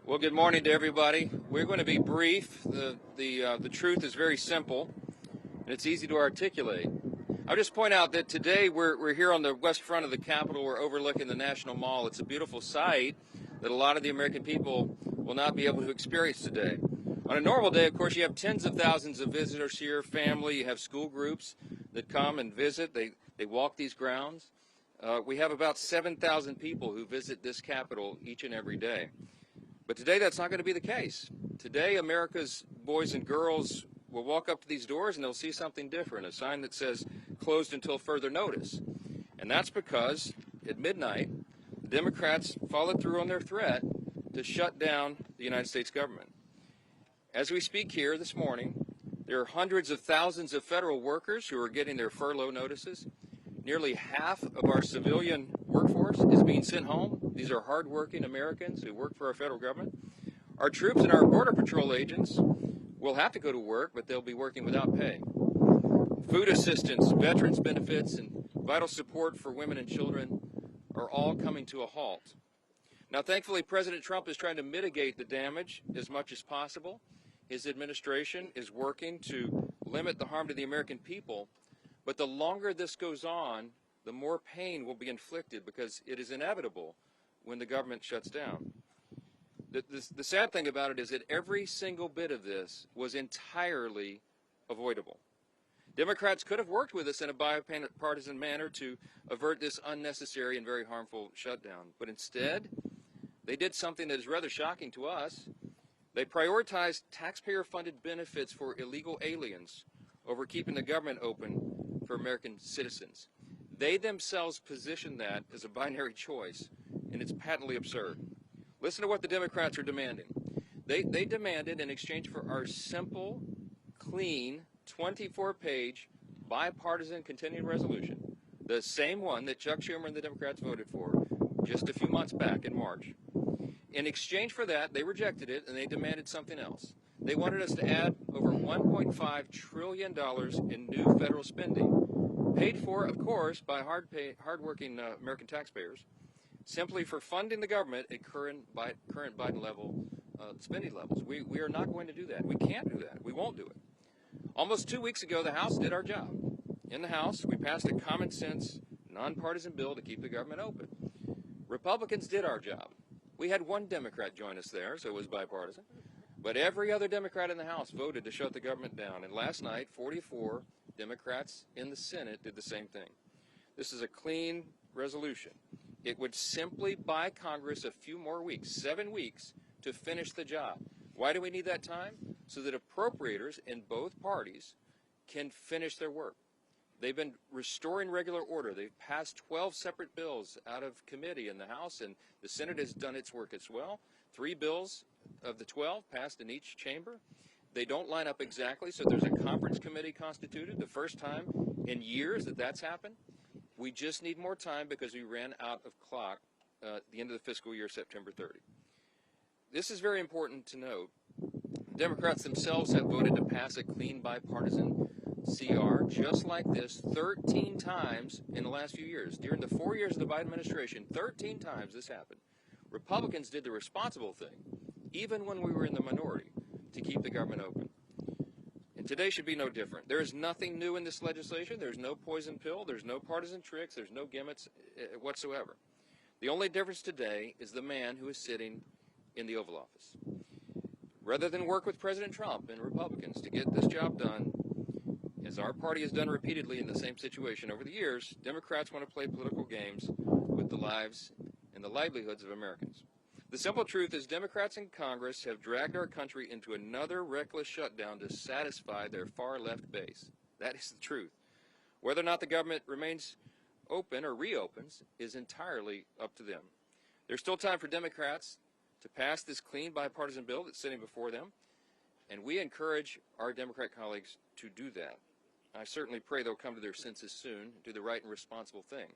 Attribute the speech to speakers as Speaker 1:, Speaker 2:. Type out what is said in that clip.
Speaker 1: Well, good morning to everybody. We're going to be brief. The truth is very simple, and it's easy to articulate. I'll just point out that today we're here on the west front of the Capitol. We're overlooking the National Mall. It's a beautiful sight that a lot of the American people will not be able to experience today. On a normal day, of course, you have tens of thousands of visitors here, family. You have school groups that come and visit. They walk these grounds. We have about 7,000 people who visit this Capitol each and every day. But today that's not going to be the case. Today America's boys and girls will walk up to these doors and they'll see something different, a sign that says closed until further notice. And that's because at midnight the Democrats followed through on their threat to shut down the United States government. As we speak here this morning, there are hundreds of thousands of federal workers who are getting their furlough notices. Nearly half of our civilian workforce is being sent home. These are hardworking Americans who work for our federal government. Our troops and our Border Patrol agents will have to go to work, but they'll be working without pay. Food assistance, veterans benefits, and vital support for women and children are all coming to a halt. Now, thankfully, President Trump is trying to mitigate the damage as much as possible. His administration is working to limit the harm to the American people. But the longer this goes on, the more pain will be inflicted because it is inevitable when the government shuts down. The sad thing about it is that every single bit of this was entirely avoidable. Democrats could have worked with us in a bipartisan manner to avert this unnecessary and very harmful shutdown. But instead, they did something that is rather shocking to us. They prioritized taxpayer-funded benefits for illegal aliens over keeping the government open for American citizens. They themselves position that as a binary choice, and it's patently absurd. Listen to what the Democrats are demanding. They demanded, in exchange for our simple, clean, 24-page, bipartisan continuing resolution, the same one that Chuck Schumer and the Democrats voted for just a few months back in March. In exchange for that, they rejected it, and they demanded something else. They wanted us to add over $1.5 trillion in new federal spending, paid for, of course, by hardworking American taxpayers, simply for funding the government at current Biden level spending levels. We are not going to do that. We can't do that. We won't do it. Almost 2 weeks ago, the House did our job. In the House, we passed a common sense, nonpartisan bill to keep the government open. Republicans did our job. We had one Democrat join us there, so it was bipartisan. But every other Democrat in the House voted to shut the government down. And last night, 44 Democrats in the Senate did the same thing. This is a clean resolution. It would simply buy Congress a few more weeks, 7 weeks, to finish the job. Why do we need that time? So that appropriators in both parties can finish their work. They've been restoring regular order. They've passed 12 separate bills out of committee in the House, and the Senate has done its work as well. 3 bills of the 12 passed in each chamber. They don't line up exactly, so there's a conference committee constituted, the first time in years that that's happened. We just need more time because we ran out of clock at the end of the fiscal year, September 30. This is very important to note. Democrats themselves have voted to pass a clean bipartisan CR just like this 13 times in the last few years. During the 4 years of the Biden administration, 13 times this happened. Republicans did the responsible thing, even when we were in the minority, to keep the government open. And today should be no different. There is nothing new in this legislation. There's no poison pill. There's no partisan tricks. There's no gimmicks whatsoever. The only difference today is the man who is sitting in the Oval Office. Rather than work with President Trump and Republicans to get this job done, as our party has done repeatedly in the same situation over the years, Democrats want to play political games with the lives and the livelihoods of Americans. The simple truth is Democrats in Congress have dragged our country into another reckless shutdown to satisfy their far-left base. That is the truth. Whether or not the government remains open or reopens is entirely up to them. There's still time for Democrats to pass this clean bipartisan bill that's sitting before them, and we encourage our Democrat colleagues to do that. I certainly pray they'll come to their senses soon and do the right and responsible thing.